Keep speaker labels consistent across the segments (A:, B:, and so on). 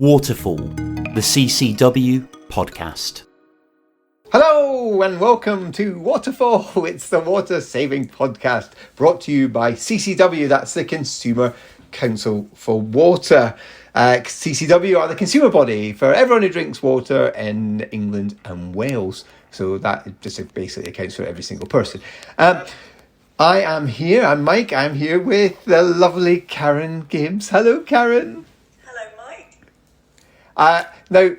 A: Waterfall, the CCW podcast.
B: Hello and welcome to Waterfall. It's the water saving podcast brought to you by CCW, that's the Consumer Council for Water. CCW are the consumer body for everyone who drinks water in England and Wales. So that just basically accounts for every single person. I am here, I'm Mike, I'm here with the lovely Karen Gibbs. Hello, Karen. Now,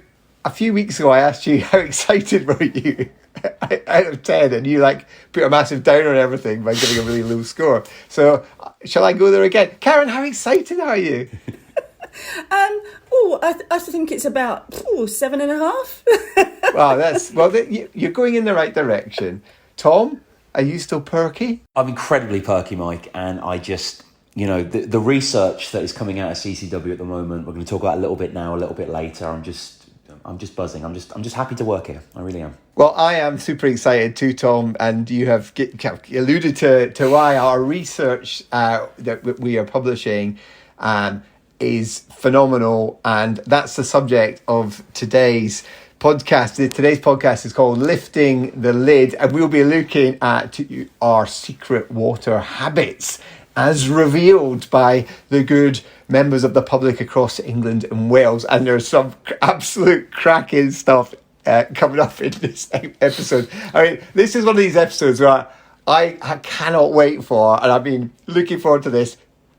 B: a few weeks ago, I asked you how excited were you out of 10, and you put a massive downer on everything by giving a really low score. So, shall I go there again? Karen, how excited are you?
C: I think it's about 7.5.
B: Wow, you're going in the right direction. Tom, are you still perky?
A: I'm incredibly perky, Mike, and I just... the research that is coming out of CCW at the moment, we're going to talk about a little bit now, a little bit later. I'm just buzzing. I'm just happy to work here. I really am.
B: Well, I am super excited too, Tom, and you have alluded to why our research that we are publishing is phenomenal, and that's the subject of today's podcast. Today's podcast is called Lifting the Lid, and we'll be looking at our secret water habits as revealed by the good members of the public across England and Wales. And there's some absolute cracking stuff coming up in this episode. I mean, this is one of these episodes where I cannot wait for, and I've been looking forward to this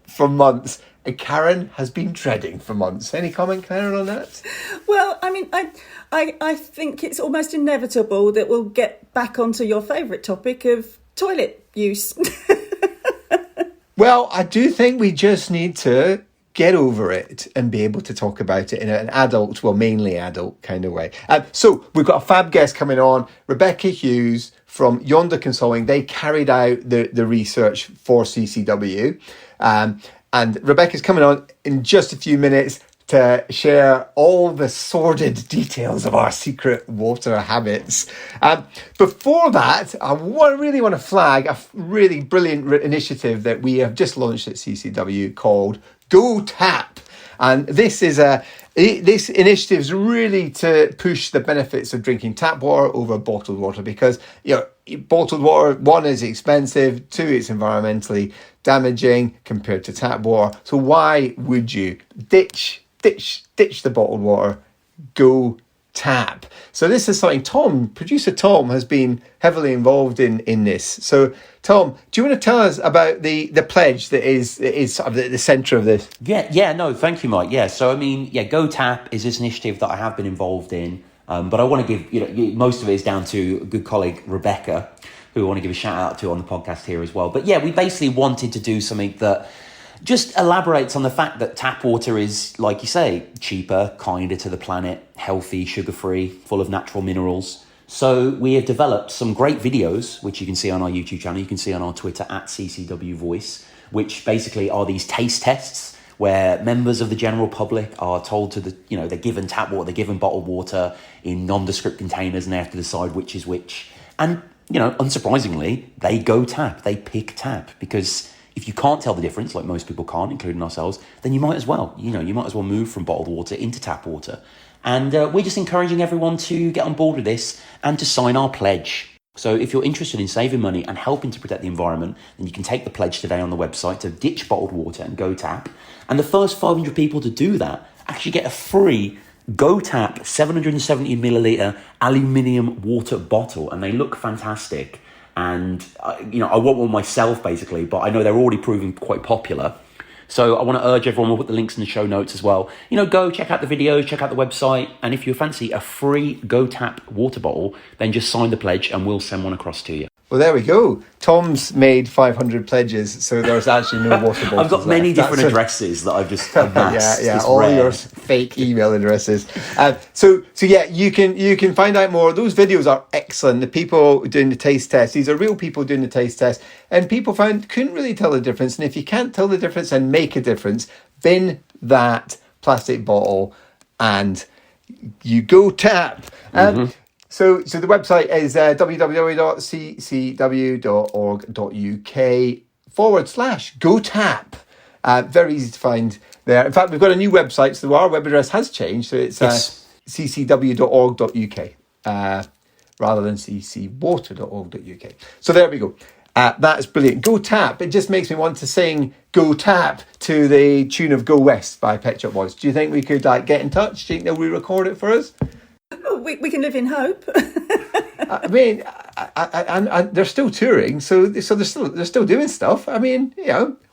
B: for months. And Karen has been dreading for months. Any comment, Karen, on that?
C: Well, I mean, I think it's almost inevitable that we'll get back onto your favourite topic of toilet use.
B: Well, I do think we just need to get over it and be able to talk about it in an adult, well, mainly adult kind of way. So we've got a fab guest coming on, Rebecca Hughes from Yonder Consulting. They carried out the research for CCW. And Rebecca's coming on in just a few minutes to share all the sordid details of our secret water habits. Before that, I really want to flag a really brilliant initiative that we have just launched at CCW called Go Tap. And this initiative is really to push the benefits of drinking tap water over bottled water, because bottled water, one, is expensive, two, it's environmentally damaging compared to tap water. So why would you ditch the bottled water, go tap? So this is something producer Tom has been heavily involved in this. So Tom, do you want to tell us about the pledge that is sort of the centre of this?
A: No, thank you, Mike. Yeah, so I mean, Go Tap is this initiative that I have been involved in, but I want to give, most of it is down to a good colleague, Rebecca, who I want to give a shout out to on the podcast here as well. But yeah, we basically wanted to do something that just elaborates on the fact that tap water is, like you say, cheaper, kinder to the planet, healthy, sugar-free, full of natural minerals. So we have developed some great videos, which you can see on our YouTube channel. You can see on our Twitter at CCW Voice, which basically are these taste tests where members of the general public are told they're given tap water, they're given bottled water in nondescript containers, and they have to decide which is which. And, unsurprisingly, they go tap, they pick tap, because if you can't tell the difference, like most people can't, including ourselves, then you might as well. You might as well move from bottled water into tap water. And we're just encouraging everyone to get on board with this and to sign our pledge. So if you're interested in saving money and helping to protect the environment, then you can take the pledge today on the website to ditch bottled water and go tap. And the first 500 people to do that actually get a free Go Tap 770 milliliter aluminium water bottle, and they look fantastic. And I want one myself basically, but I know they're already proving quite popular. So I want to urge everyone, we'll put the links in the show notes as well. Go check out the videos, check out the website, and if you fancy a free Go Tap water bottle, then just sign the pledge and we'll send one across to you.
B: Well, there we go. Tom's made 500 pledges, so there's actually no water bottles.
A: I've got many different addresses that I've just amassed.
B: All
A: rare.
B: Your fake email addresses. So you can find out more. Those videos are excellent. The people doing the taste test, these are real people doing the taste test, and people couldn't really tell the difference. And if you can't tell the difference and make a difference, bin that plastic bottle and you go tap. So the website is www.ccw.org.uk/GoTap. Very easy to find there. In fact, we've got a new website, so our web address has changed. So it's ccw.org.uk rather than ccwater.org.uk. So there we go. That's brilliant. Go Tap. It just makes me want to sing Go Tap to the tune of Go West by Pet Shop Boys. Do you think we could get in touch? Do you think they'll re-record it for us?
C: Well, we can live in hope.
B: I mean, they're still touring, so they're still doing stuff. I mean,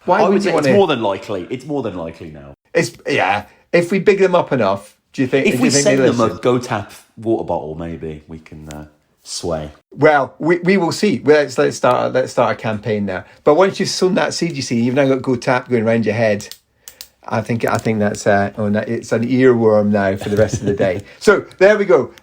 B: why would you want to?
A: It's more than likely. It's more than likely now.
B: If we big them up enough, do you think?
A: If we send them a Go Tap water bottle, maybe we can sway.
B: Well, we will see. Let's start a campaign now. But once you've sown that seed, you see, you've now got Go Tap going around your head. I think that's it's an earworm now for the rest of the day. So there we go.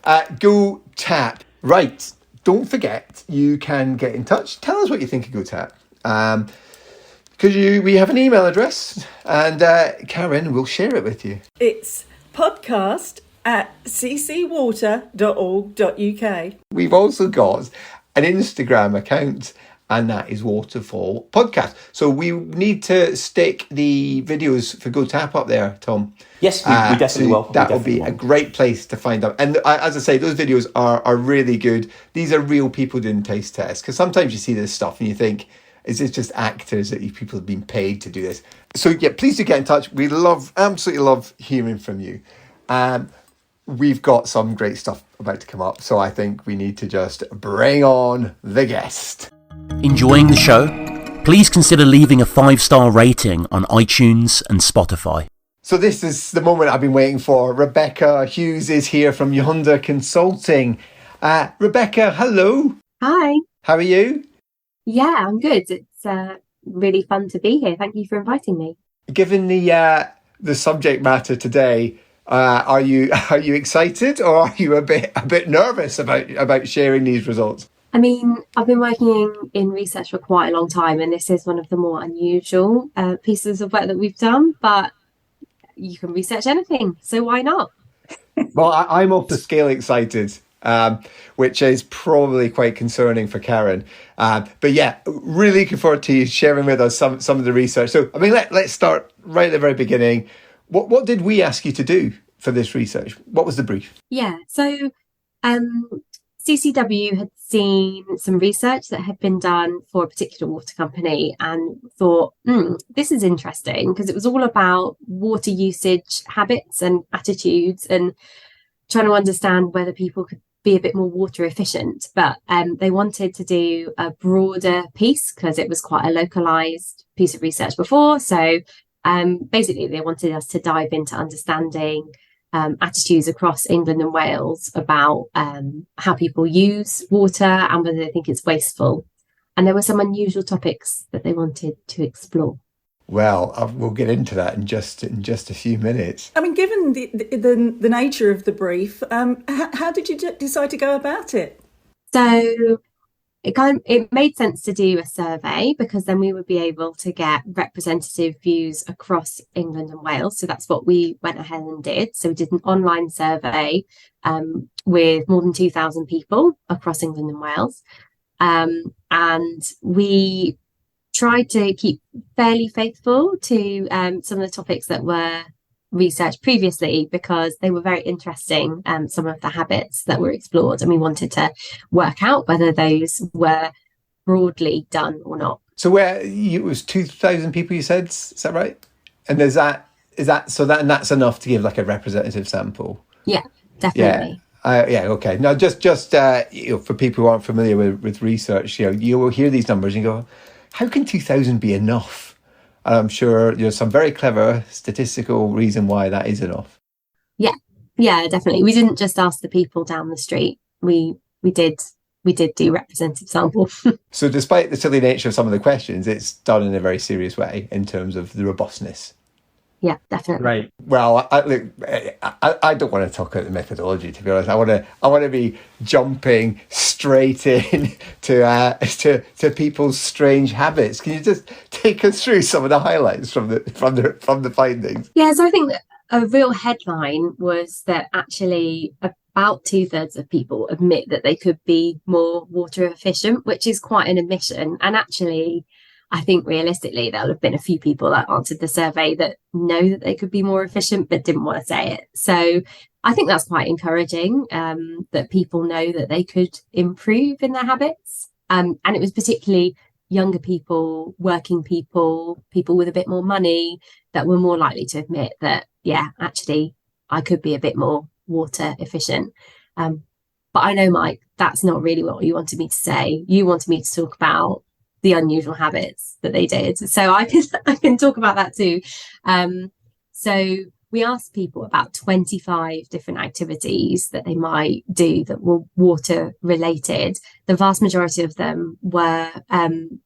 B: Go Tap. Right. Don't forget, you can get in touch. Tell us what you think of Go Tap. Because we have an email address, and Karen will share it with you.
C: It's podcast@ccwater.org.uk.
B: We've also got an Instagram account, and that is Waterfall Podcast. So we need to stick the videos for Go Tap up there, Tom.
A: Yes, we definitely will.
B: That will be a great place to find them. And as I say, those videos are really good. These are real people doing taste tests. Because sometimes you see this stuff and you think, is it just actors that people have been paid to do this? So yeah, please do get in touch. We absolutely love hearing from you. We've got some great stuff about to come up. So I think we need to just bring on the guest.
D: Enjoying the show? Please consider leaving a 5-star rating on iTunes and Spotify.
B: So this is the moment I've been waiting for. Rebecca Hughes is here from Yonder Consulting. Rebecca, hello.
E: Hi.
B: How are you?
E: Yeah, I'm good. It's really fun to be here. Thank you for inviting me.
B: Given the subject matter today, are you excited or are you a bit nervous about sharing these results?
E: I mean, I've been working in research for quite a long time, and this is one of the more unusual pieces of work that we've done, but you can research anything, so why not?
B: Well, I'm off the scale excited, which is probably quite concerning for Karen. But yeah, really looking forward to you sharing with us some of the research. So, I mean, let's start right at the very beginning. What did we ask you to do for this research? What was the brief?
E: Yeah, so CCW had seen some research that had been done for a particular water company and thought, this is interesting, because it was all about water usage habits and attitudes and trying to understand whether people could be a bit more water efficient. But they wanted to do a broader piece because it was quite a localized piece of research before. So basically, they wanted us to dive into understanding attitudes across England and Wales about how people use water and whether they think it's wasteful. And there were some unusual topics that they wanted to explore.
B: Well, we'll get into that in just a few minutes.
C: I mean, given the nature of the brief, how did you decide to go about it?
E: So it made sense to do a survey, because then we would be able to get representative views across England and Wales. So that's what we went ahead and did. So we did an online survey with more than 2,000 people across England and Wales. And we tried to keep fairly faithful to some of the topics that were researched previously, because they were very interesting, some of the habits that were explored, and we wanted to work out whether those were broadly done or not.
B: So it was 2,000 people, you said, is that right? And is that and that's enough to give like a representative sample?
E: Yeah, definitely.
B: Yeah, okay. Now, just for people who aren't familiar with research, you will hear these numbers and you go, how can 2,000 be enough? And I'm sure there's some very clever statistical reason why that is enough.
E: Yeah, definitely. We didn't just ask the people down the street. We did do representative sample.
B: So despite the silly nature of some of the questions, it's done in a very serious way in terms of the robustness.
E: Yeah, definitely.
B: Right. Well, I don't want to talk about the methodology, to be honest. I want to be jumping straight in to people's strange habits. Can you just take us through some of the highlights from the findings?
E: Yeah, so I think that a real headline was that actually about 2/3 of people admit that they could be more water efficient, which is quite an admission. And actually, I think realistically, there'll have been a few people that answered the survey that know that they could be more efficient, but didn't want to say it. So I think that's quite encouraging, that people know that they could improve in their habits. And it was particularly younger people, working people, people with a bit more money that were more likely to admit that, yeah, actually, I could be a bit more water efficient. But I know, Mike, that's not really what you wanted me to say. You wanted me to talk about the unusual habits that they did. So I can talk about that too. So we asked people about 25 different activities that they might do that were water related. The vast majority of them were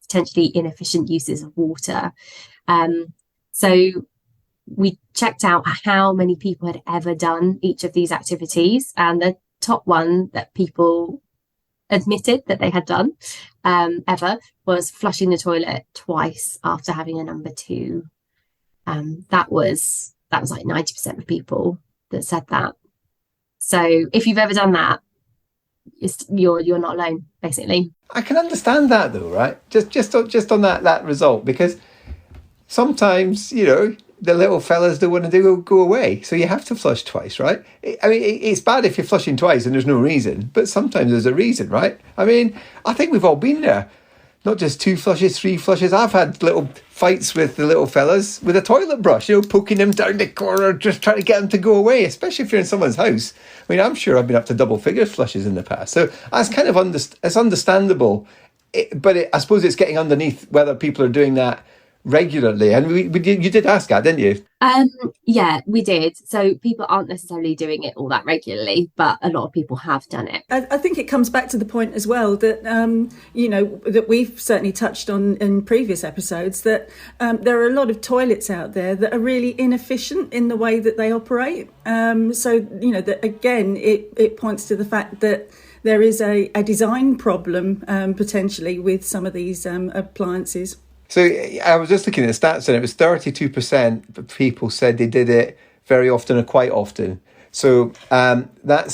E: potentially inefficient uses of water. So we checked out how many people had ever done each of these activities, and the top one that people admitted that they had done ever was flushing the toilet twice after having a number 2. That was like 90% of people that said that. So if you've ever done that, you're not alone, basically.
B: I can understand that though, right? Just on that result, because sometimes, you know, the little fellas don't want to go away, so you have to flush twice, right? I mean, it's bad if you're flushing twice and there's no reason, but sometimes there's a reason, right? I mean, I think we've all been there. Not just 2 flushes, 3 flushes. I've had little fights with the little fellas with a toilet brush, you know, poking them down the corner, just trying to get them to go away, especially if you're in someone's house. I mean, I'm sure I've been up to double figure flushes in the past. So that's kind of it's understandable. I suppose it's getting underneath whether people are doing that regularly. And you did ask that, didn't you?
E: Yeah, we did. So people aren't necessarily doing it all that regularly, but a lot of people have done it.
C: I think it comes back to the point as well that, that we've certainly touched on in previous episodes, that there are a lot of toilets out there that are really inefficient in the way that they operate. That again, it points to the fact that there is a design problem potentially with some of these appliances.
B: So I was just looking at the stats, and it was 32% of people said they did it very often or quite often. So that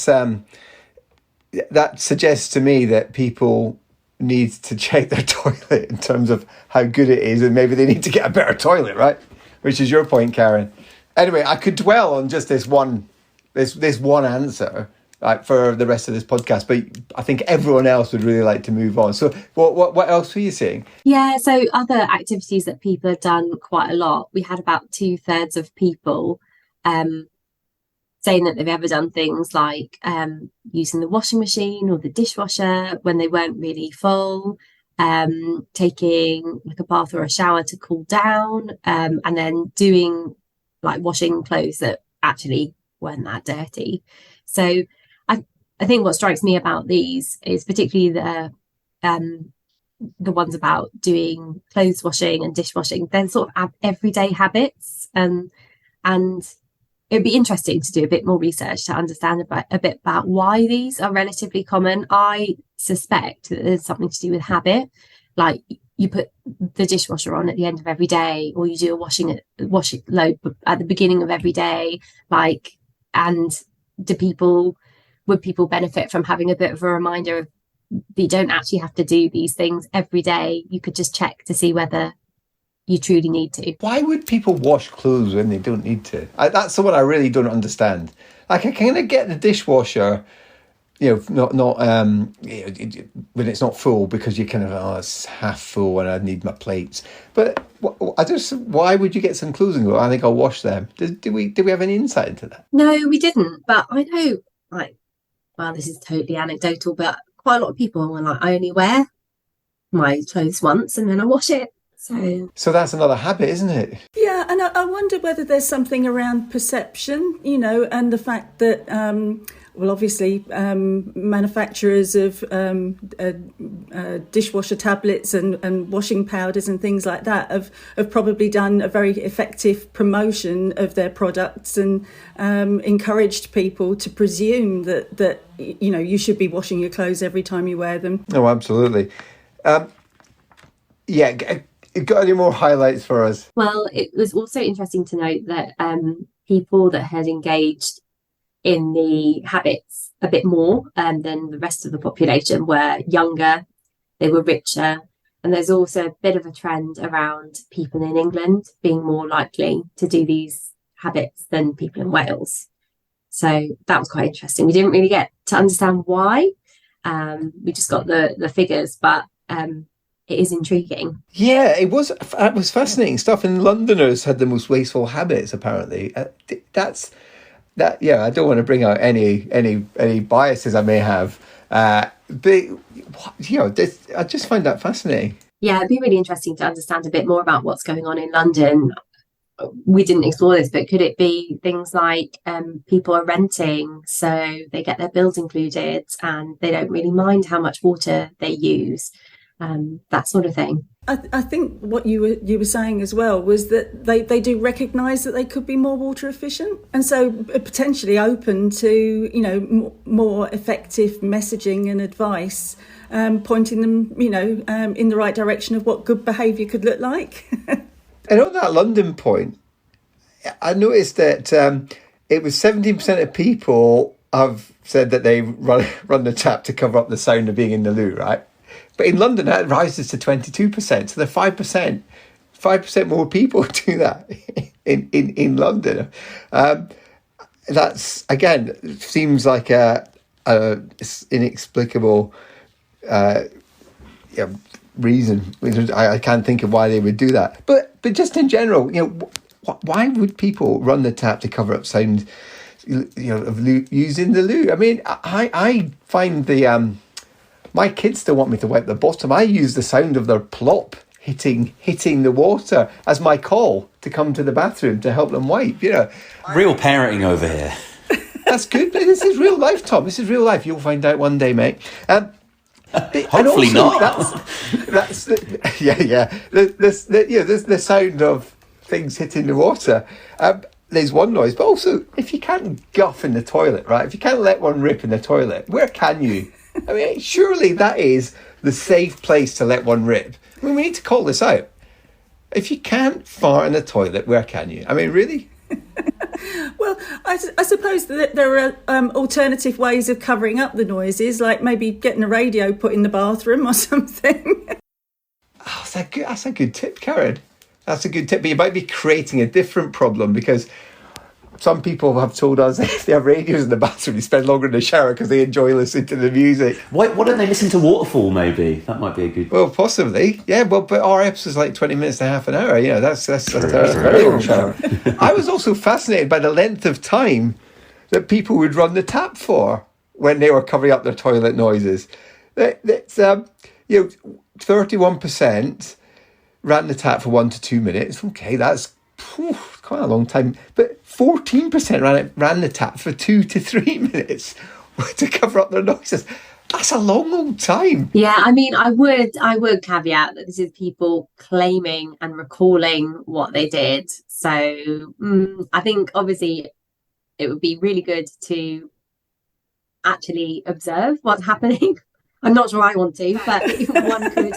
B: suggests to me that people need to check their toilet in terms of how good it is, and maybe they need to get a better toilet, right? Which is your point, Karen. Anyway, I could dwell on just this one answer, right, for the rest of this podcast, but I think everyone else would really like to move on. So what else were you saying?
E: Yeah, so other activities that people have done quite a lot. We had about 2/3 of people saying that they've ever done things like using the washing machine or the dishwasher when they weren't really full, taking like a bath or a shower to cool down, and then doing like washing clothes that actually weren't that dirty. So I think what strikes me about these is particularly the ones about doing clothes washing and dishwashing. They're sort of everyday habits, and it'd be interesting to do a bit more research to understand a bit about why these are relatively common. I suspect that there's something to do with habit, like you put the dishwasher on at the end of every day, or you do a washing load at the beginning of every day, and would people benefit from having a bit of a reminder of that you don't actually have to do these things every day? You could just check to see whether you truly need to. Why
B: would people wash clothes when they don't need to? That's the one I really don't understand. Like, I kind of get the dishwasher, you know, not when it's not full, because you kind of, it's half full and I need my plates. But why would you get some clothes and go, I think I'll wash them? Did we have any insight into that?
E: No, we didn't. But I know, well, this is totally anecdotal, but quite a lot of people were like, I only wear my clothes once and then I wash it. So
B: that's another habit, isn't it?
C: Yeah, and I wonder whether there's something around perception, you know, and the fact that, obviously, manufacturers of dishwasher tablets and washing powders and things like that have probably done a very effective promotion of their products and encouraged people to presume that you know, you should be washing your clothes every time you wear them.
B: Oh, absolutely. Got any more highlights for us?
E: Well, it was also interesting to note that people that had engaged in the habits a bit more than the rest of the population were younger, they were richer, And there's also a bit of a trend around people in England being more likely to do these habits than people in Wales. So that was quite interesting. We didn't really get to understand why. We just got the figures, but it is intriguing.
B: Yeah, it was fascinating stuff. And Londoners had the most wasteful habits, apparently. Yeah, I don't want to bring out any biases I may have. But, I just find that fascinating.
E: Yeah, it'd be really interesting to understand a bit more about what's going on in London. We didn't explore this, but could it be things like people are renting, so they get their bills included and they don't really mind how much water they use, that sort of thing.
C: I think what you were saying as well was that they do recognise that they could be more water efficient, and so potentially open to more effective messaging and advice, pointing them in the right direction of what good behaviour could look like.
B: And on that London point, I noticed that it was 17% of people have said that they run the tap to cover up the sound of being in the loo, right? But in London, that rises to 22%. So the 5% more people do that in London. That's, again, seems like a inexplicable reason. I can't think of why they would do that. But just in general, why would people run the tap to cover up sound, of using the loo? I mean, I find my kids still want me to wipe the bottom. I use the sound of their plop hitting the water as my call to come to the bathroom to help them wipe.
A: Real parenting over here.
B: That's good. This is real life, Tom. This is real life. You'll find out one day, mate.
A: Hopefully
B: also,
A: not.
B: That's the sound of things hitting the water. There's one noise, but also if you can't guff in the toilet, right? If you can't let one rip in the toilet, where can you? I mean, surely that is the safe place to let one rip. I mean, we need to call this out. If you can't fart in the toilet, where can you? I mean, really?
C: Well, I suppose that there are alternative ways of covering up the noises, like maybe getting a radio put in the bathroom or something.
B: Oh, that's a good tip, Karen. That's a good tip. But you might be creating a different problem, because some people have told us if they have radios in the bathroom, they spend longer in the shower because they enjoy listening to the music.
A: Why don't they listen to Waterfall, maybe? That might be a good...
B: Well, possibly. Yeah, but our episode's like 20 minutes to half an hour. That's a very long shower. I was also fascinated by the length of time that people would run the tap for when they were covering up their toilet noises. That's 31% ran the tap for 1 to 2 minutes. Okay, that's quite a long time. But 14% ran the tap for 2 to 3 minutes to cover up their noises. That's a long old time.
E: Yeah, I mean, I would caveat that this is people claiming and recalling what they did. So I think obviously it would be really good to actually observe what's happening. I'm not sure I want to, but if one could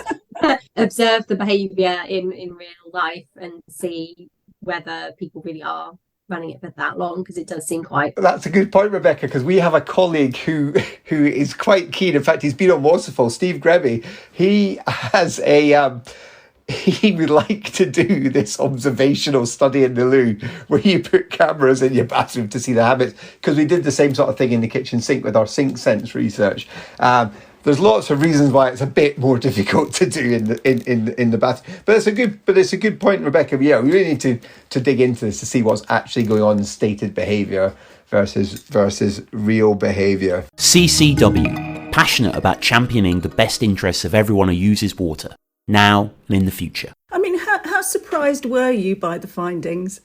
E: observe the behaviour in real life and see whether people really are running it for that long, because it does seem quite...
B: That's a good point, Rebecca, because we have a colleague who is quite keen. In fact, he's been on Waterfall, Steve Greby. He has he would like to do this observational study in the loo where you put cameras in your bathroom to see the habits, because we did the same sort of thing in the kitchen sink with our sink sense research. There's lots of reasons why it's a bit more difficult to do in the bathroom, but it's a good point, Rebecca. Yeah, we really need to dig into this to see what's actually going on in stated behaviour versus real behaviour.
D: CCW, passionate about championing the best interests of everyone who uses water, now and in the future.
C: I mean, how surprised were you by the findings?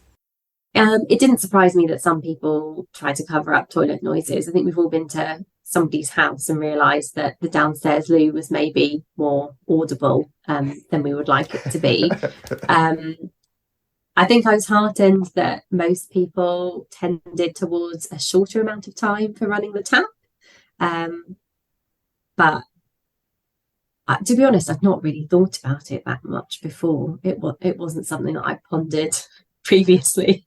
E: It didn't surprise me that some people try to cover up toilet noises. I think we've all been to somebody's house and realised that the downstairs loo was maybe more audible than we would like it to be. I think I was heartened that most people tended towards a shorter amount of time for running the tap. But to be honest, I've not really thought about it that much before. It wasn't something that I pondered previously.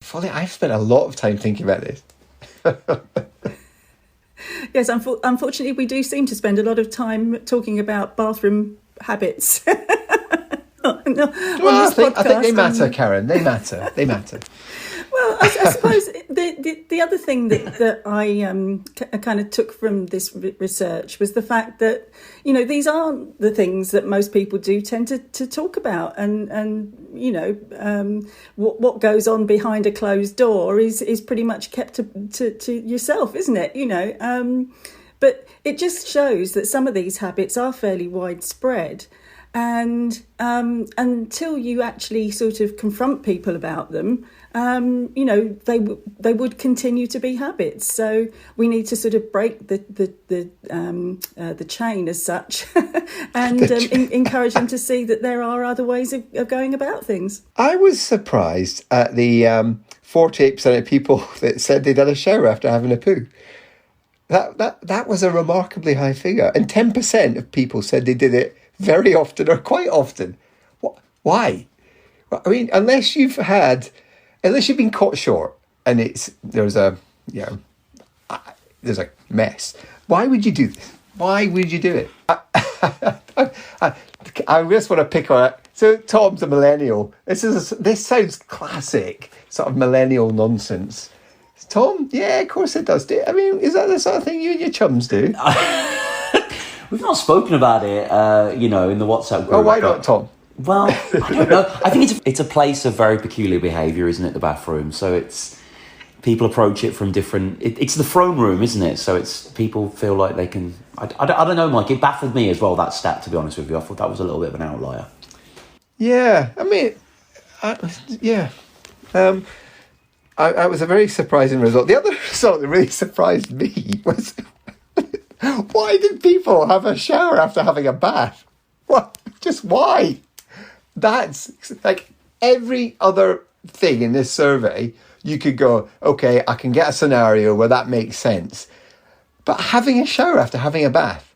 B: Folly, I've spent a lot of time thinking about this.
C: Yes, unfortunately, we do seem to spend a lot of time talking about bathroom habits.
B: Well, I think they matter, Karen. They matter. They matter.
C: Well, I suppose the other thing that I kind of took from this research was the fact that, you know, these aren't the things that most people do tend to talk about, and you know, what goes on behind a closed door is pretty much kept to yourself, isn't it? You know, but it just shows that some of these habits are fairly widespread. And until you actually sort of confront people about them, you know, they would continue to be habits. So we need to sort of break the chain as such, and encourage them to see that there are other ways of going about things.
B: I was surprised at the 48% of people that said they'd had a shower after having a poo. That was a remarkably high figure, and 10% of people said they did it very often or quite often. Why? I mean, unless you've been caught short and there's a mess. Why would you do this? Why would you do it? I just want to pick on it. So Tom's a millennial. This sounds classic, sort of millennial nonsense. Tom, yeah, of course it does. I mean, is that the sort of thing you and your chums do?
A: We've not spoken about it, you know, in the WhatsApp group.
B: Oh, why not, Tom?
A: Well, I don't know. I think it's a place of very peculiar behaviour, isn't it, the bathroom? So it's people approach it from different... It's the throne room, isn't it? So it's people feel like they can... I don't know, Mike. It baffled me as well, that stat, to be honest with you. I thought that was a little bit of an outlier.
B: Yeah, I mean... I was a very surprising result. The other result that really surprised me was... Why did people have a shower after having a bath? What? Just why? That's like every other thing in this survey. You could go, okay, I can get a scenario where that makes sense. But having a shower after having a bath?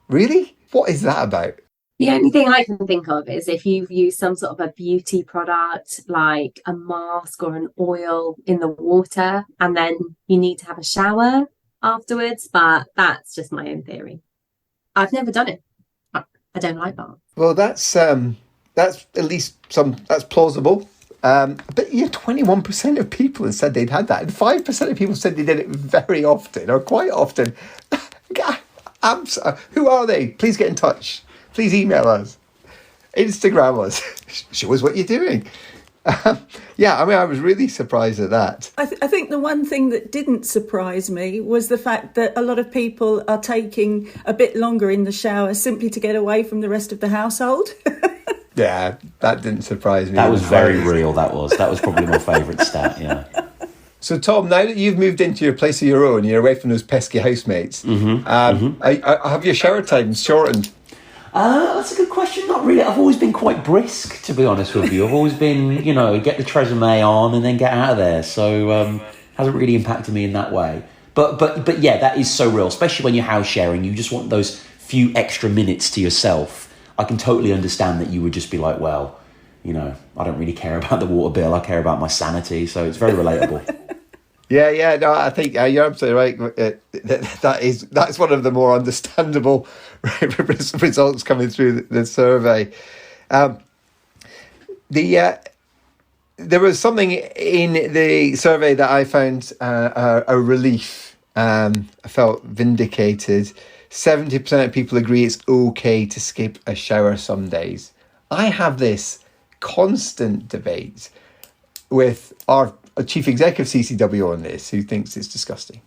B: Really? What is that about?
E: The only thing I can think of is if you've used some sort of a beauty product, like a mask or an oil in the water, and then you need to have a shower afterwards, but that's just my own theory. I've never done it. I don't like that.
B: Well, that's at least that's plausible. But 21% of people have said they'd had that, and 5% of people said they did it very often or quite often. Who are they? Please get in touch. Please email us, Instagram us. Show us what you're doing. Yeah, I mean, I was really surprised at that.
C: I think the one thing that didn't surprise me was the fact that a lot of people are taking a bit longer in the shower simply to get away from the rest of the household.
B: Yeah, that didn't surprise me.
A: That was very real, that was. That was probably my favourite stat, yeah.
B: So, Tom, now that you've moved into your place of your own, you're away from those pesky housemates, have your shower times shortened?
A: That's a good question. Not really. I've always been quite brisk, to be honest with you. I've always been, you know, get the tresemme on and then get out of there. So hasn't really impacted me in that way. But yeah, that is so real, especially when you're house sharing. You just want those few extra minutes to yourself. I can totally understand that you would just be like, well, you know, I don't really care about the water bill. I care about my sanity. So it's very relatable.
B: Yeah, no, I think you're absolutely right. That's one of the more understandable results coming through the survey. There was something in the survey that I found a relief. I felt vindicated. 70% of people agree it's okay to skip a shower some days. I have this constant debate with our chief executive CCW on this, who thinks it's disgusting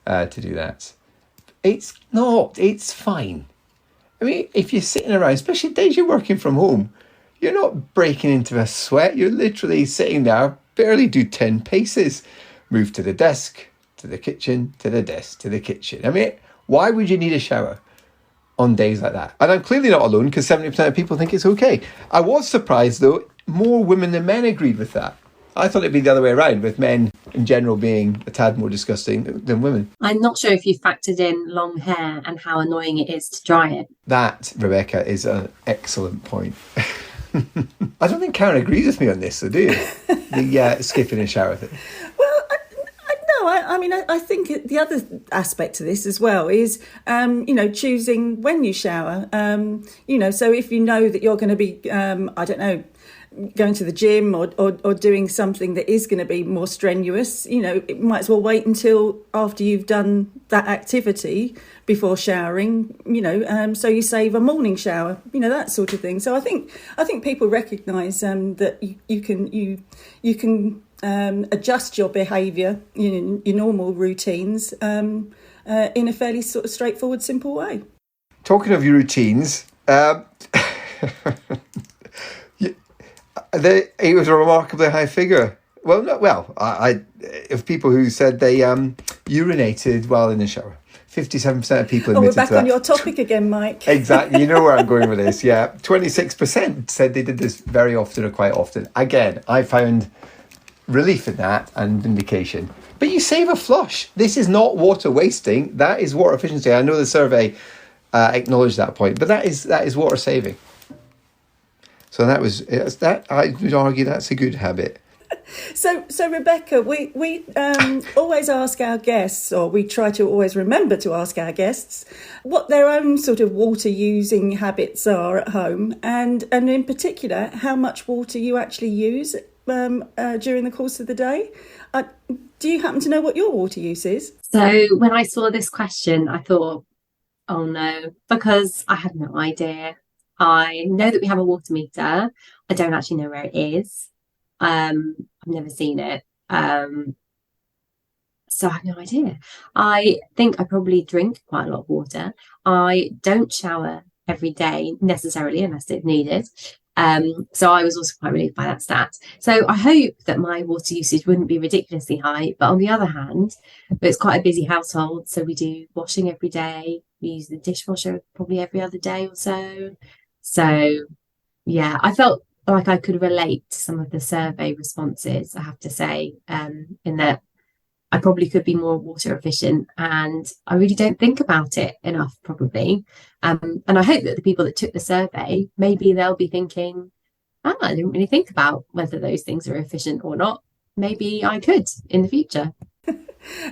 B: to do that. It's not. It's fine. I mean, if you're sitting around, especially days you're working from home, you're not breaking into a sweat. You're literally sitting there, barely do 10 paces. Move to the desk, to the kitchen, to the desk, to the kitchen. I mean, why would you need a shower on days like that? And I'm clearly not alone, because 70% of people think it's okay. I was surprised, though, more women than men agreed with that. I thought it'd be the other way around, with men in general being a tad more disgusting than women.
E: I'm not sure if you factored in long hair and how annoying it is to dry it.
B: That, Rebecca, is an excellent point. I don't think Karen agrees with me on this, though, do you? The skipping a shower thing.
C: Well, No, I mean, I think the other aspect to this as well is, choosing when you shower. So if you know that you're going to be, I don't know, going to the gym or doing something that is going to be more strenuous, it might as well wait until after you've done that activity before showering, so you save a morning shower, that sort of thing. So I think people recognise that you can adjust your behaviour, your normal routines in a fairly sort of straightforward, simple way.
B: Talking of your routines, it was a remarkably high figure. I of people who said they urinated while in the shower. 57% of people admitted to that.
C: We're back on your topic again, Mike.
B: Exactly. You know where I'm going with this. Yeah. 26% said they did this very often or quite often. Again, I found relief in that and vindication. But you save a flush. This is not water wasting. That is water efficiency. I know the survey acknowledged that point, but that is water saving. So I would argue that's a good habit.
C: So Rebecca, we always ask our guests, or we try to always remember to ask our guests, what their own sort of water using habits are at home, and in particular, how much water you actually use during the course of the day. Do you happen to know what your water use is?
E: So when I saw this question, I thought, oh no, because I had no idea. I know that we have a water meter. I don't actually know where it is. I've never seen it. So I have no idea. I think I probably drink quite a lot of water. I don't shower every day necessarily unless it's needed. So I was also quite relieved by that stat. So I hope that my water usage wouldn't be ridiculously high. But on the other hand, it's quite a busy household. So we do washing every day. We use the dishwasher probably every other day or so. So, yeah, I felt like I could relate to some of the survey responses, I have to say, in that I probably could be more water efficient, and I really don't think about it enough, probably. And I hope that the people that took the survey, maybe they'll be thinking, I didn't really think about whether those things are efficient or not. Maybe I could in the future.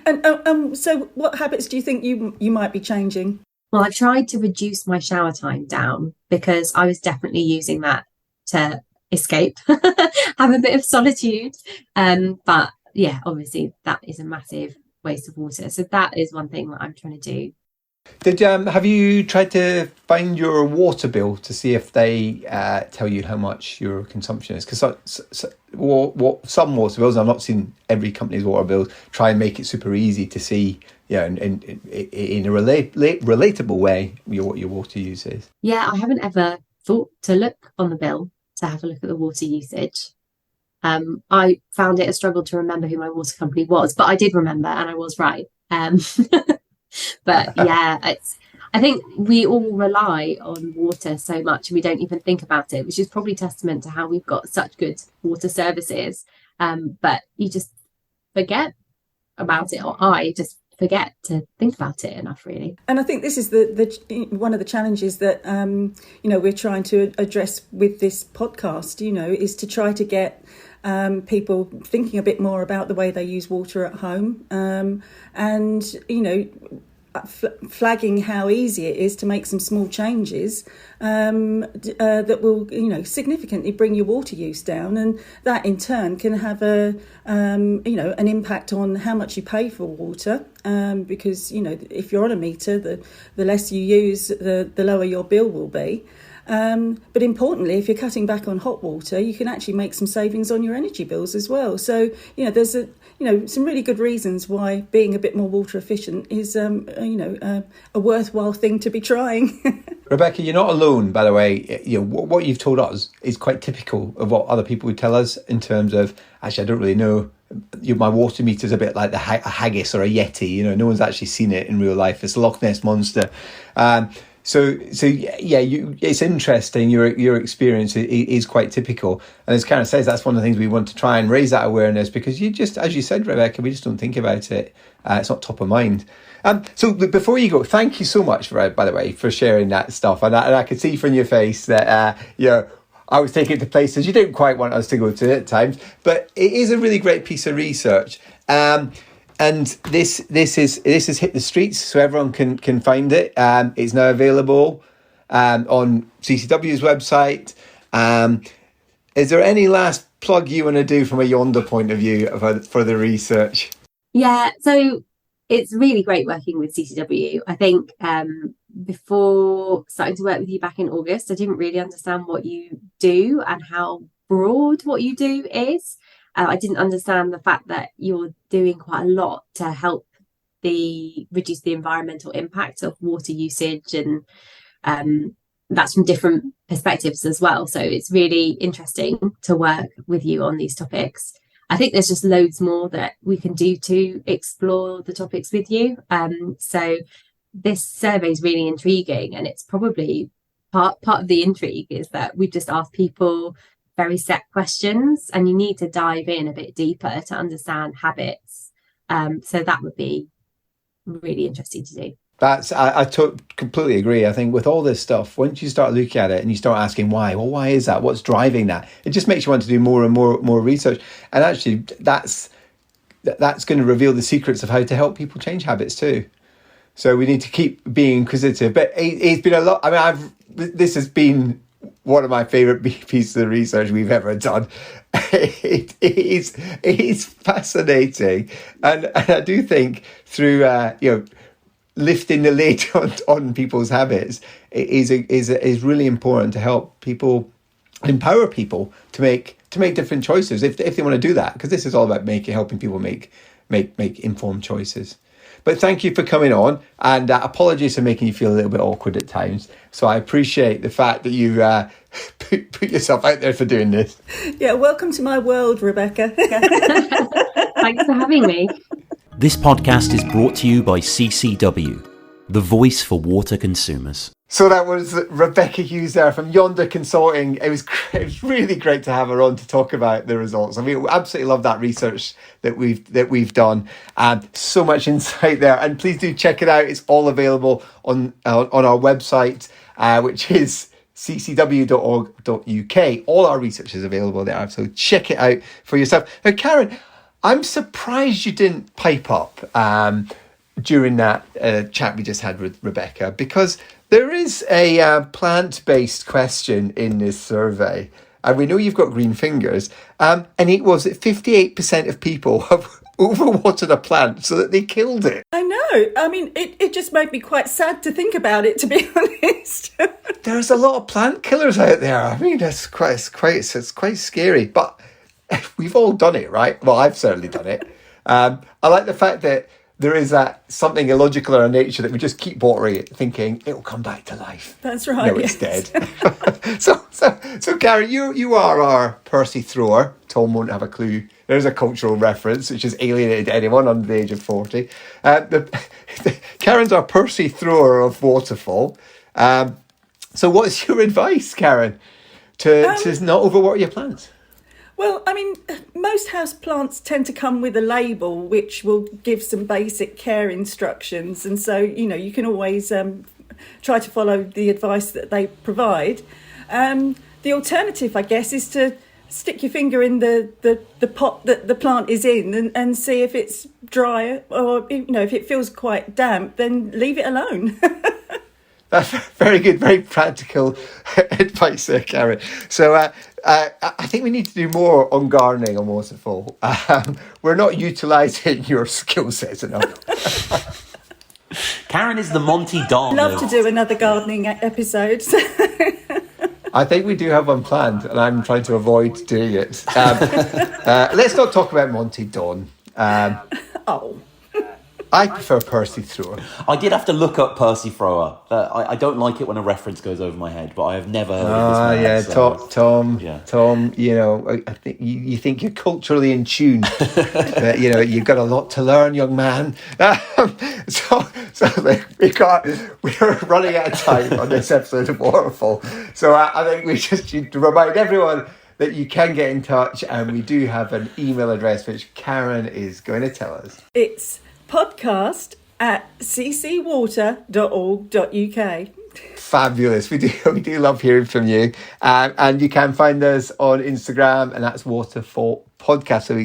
C: And so what habits do you think you might be changing?
E: Well, I've tried to reduce my shower time down because I was definitely using that to escape, have a bit of solitude. But yeah, obviously that is a massive waste of water. So that is one thing that I'm trying to do.
B: Have you tried to find your water bill to see if they tell you how much your consumption is? Because some water bills, I've not seen every company's water bill, try and make it super easy to see, in a relatable way what your water use is.
E: Yeah, I haven't ever thought to look on the bill to have a look at the water usage. I found it a struggle to remember who my water company was, but I did remember and I was right. But yeah, I think we all rely on water so much and we don't even think about it, which is probably testament to how we've got such good water services. But you just forget about it, or I just forget to think about it enough, really.
C: And I think this is the one of the challenges that we're trying to address with this podcast, is to try to get people thinking a bit more about the way they use water at home, and flagging how easy it is to make some small changes that will significantly bring your water use down, and that in turn can have an impact on how much you pay for water, because if you're on a meter, the less you use, the lower your bill will be. But importantly, if you're cutting back on hot water, you can actually make some savings on your energy bills as well. So, there's some really good reasons why being a bit more water efficient is, a worthwhile thing to be trying.
B: Rebecca, you're not alone, by the way. What you've told us is quite typical of what other people would tell us in terms of, actually, I don't really know. My water meter is a bit like a haggis or a yeti. No one's actually seen it in real life. It's a Loch Ness monster. So yeah, it's interesting. Your experience is quite typical, and as Karen says, that's one of the things we want to try and raise that awareness, because you just, as you said, Rebecca, we just don't think about it. It's not top of mind. So before you go, thank you so much, by the way, for sharing that stuff, and I could see from your face that I was taking it to places you didn't quite want us to go to at times, but it is a really great piece of research. And this has hit the streets, so everyone can find it. It's now available on CCW's website. Is there any last plug you want to do from a Yonder point of view for the research?
E: Yeah, so it's really great working with CCW. I think before starting to work with you back in August, I didn't really understand what you do and how broad what you do is. I didn't understand the fact that you're doing quite a lot to help reduce the environmental impact of water usage, and that's from different perspectives as well. So it's really interesting to work with you on these topics. I think there's just loads more that we can do to explore the topics with you. So this survey is really intriguing, and it's probably part of the intrigue is that we've just asked people very set questions, and you need to dive in a bit deeper to understand habits. So that would be really interesting to do.
B: I completely agree. I think with all this stuff, once you start looking at it and you start asking why, well, why is that? What's driving that? It just makes you want to do more and more research. And actually, that's going to reveal the secrets of how to help people change habits too. So we need to keep being inquisitive. But it's been a lot. I mean, this has been one of my favourite pieces of research we've ever done. It is fascinating, and I do think through lifting the lid on people's habits is really important to help people, empower people to make different choices if they want to do that, because this is all about helping people make informed choices. But thank you for coming on, and apologies for making you feel a little bit awkward at times. So I appreciate the fact that you put yourself out there for doing this.
C: Yeah, welcome to my world, Rebecca.
E: Thanks for having me.
D: This podcast is brought to you by CCW, the voice for water consumers.
B: So that was Rebecca Hughes there from Yonder Consulting. It was really great to have her on to talk about the results. I mean, we absolutely love that research that we've done, and so much insight there. And please do check it out. It's all available on our website, which is ccw.org.uk. All our research is available there, so check it out for yourself. Now, Karen, I'm surprised you didn't pipe up during that chat we just had with Rebecca, because there is a plant-based question in this survey, and we know you've got green fingers, and it was that 58% of people have overwatered a plant so that they killed it.
C: I know. I mean, it just made me quite sad to think about it, to be honest.
B: There's a lot of plant killers out there. I mean, it's quite scary, but we've all done it, right? Well, I've certainly done it. I like the fact that there is something illogical in our nature that we just keep watering it, thinking it'll come back to life.
C: That's right.
B: No, it's dead. So Karen, you are our Percy thrower. Tom won't have a clue. There's a cultural reference which has alienated anyone under the age of 40. Karen's our Percy thrower of waterfall. So what's your advice, Karen, to not overwater your plants?
C: Well, I mean, most house plants tend to come with a label which will give some basic care instructions. And so, you can always try to follow the advice that they provide. The alternative, I guess, is to stick your finger in the pot that the plant is in and see if it's dry, or, if it feels quite damp, then leave it alone.
B: That's very good, very practical advice there, Karen. So I think we need to do more on gardening on Waterfall. We're not utilising your skill sets enough.
A: Karen is the Monty Don.
C: Love to do another gardening episode.
B: I think we do have one planned, and I'm trying to avoid doing it. Let's not talk about Monty Don. I prefer Percy Thrower.
A: I did have to look up Percy Thrower. I don't like it when a reference goes over my head, but I have never heard of this man.
B: Tom, I think you think you're culturally in tune. But, you've got a lot to learn, young man. So we're running out of time on this episode of Waterfall. So I think we just need to remind everyone that you can get in touch, and we do have an email address which Karen is going to tell us.
C: It's podcast@ccwater.org.uk.
B: Fabulous. We do love hearing from you. And you can find us on Instagram, and that's Waterfall Podcast. So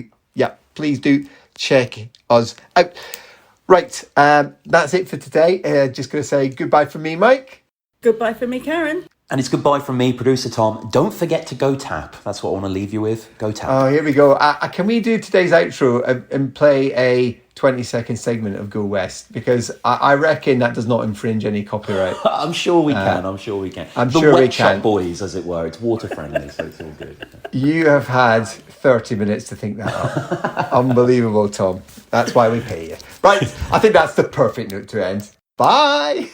B: please do check us out. Right, that's it for today. Just going to say goodbye from me, Mike.
C: Goodbye from me, Karen.
A: And it's goodbye from me, producer Tom. Don't forget to go tap. That's what I want to leave you with. Go tap.
B: Oh, here we go. Can we do today's outro and play a 20-second segment of Go West? Because I reckon that does not infringe any copyright.
A: I'm sure we can. I'm sure we can. The Wet Shop Boys, as it were. It's water friendly, so it's all good.
B: You have had 30 minutes to think that up. Unbelievable, Tom. That's why we pay you. Right, I think that's the perfect note to end. Bye.